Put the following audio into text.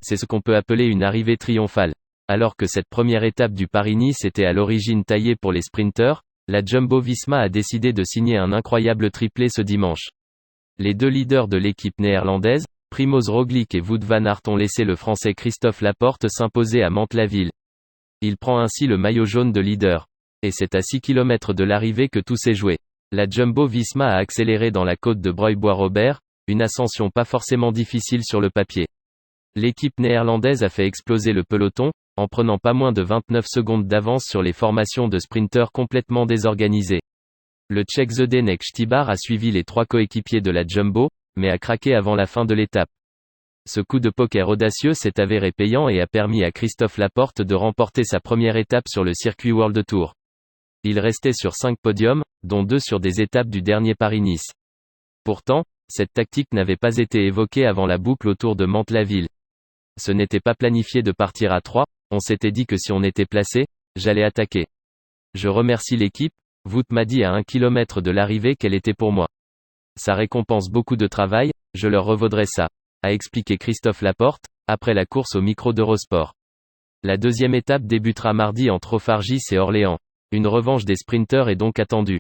C'est ce qu'on peut appeler une arrivée triomphale. Alors que cette première étape du Paris-Nice était à l'origine taillée pour les sprinteurs, la Jumbo-Visma a décidé de signer un incroyable triplé ce dimanche. Les deux leaders de l'équipe néerlandaise, Primoz Roglic et Wout van Aert, ont laissé le Français Christophe Laporte s'imposer à Mantes-la-Ville. Il prend ainsi le maillot jaune de leader. Et c'est à 6 km de l'arrivée que tout s'est joué. La Jumbo-Visma a accéléré dans la côte de Breuil-Bois-Robert, une ascension pas forcément difficile sur le papier. L'équipe néerlandaise a fait exploser le peloton, en prenant pas moins de 29 secondes d'avance sur les formations de sprinteurs complètement désorganisées. Le Tchèque Zdeněk Štýbar a suivi les trois coéquipiers de la Jumbo, mais a craqué avant la fin de l'étape. Ce coup de poker audacieux s'est avéré payant et a permis à Christophe Laporte de remporter sa première étape sur le circuit World Tour. Il restait sur 5 podiums, dont 2 sur des étapes du dernier Paris-Nice. Pourtant, cette tactique n'avait pas été évoquée avant la boucle autour de Mantes-la-Ville. Ce n'était pas planifié de partir à 3, on s'était dit que si on était placé, j'allais attaquer. Je remercie l'équipe, Wout m'a dit à 1 km de l'arrivée qu'elle était pour moi. Ça récompense beaucoup de travail, je leur revaudrai ça, a expliqué Christophe Laporte, après la course au micro d'Eurosport. La deuxième étape débutera mardi entre Auffargis et Orléans. Une revanche des sprinteurs est donc attendue.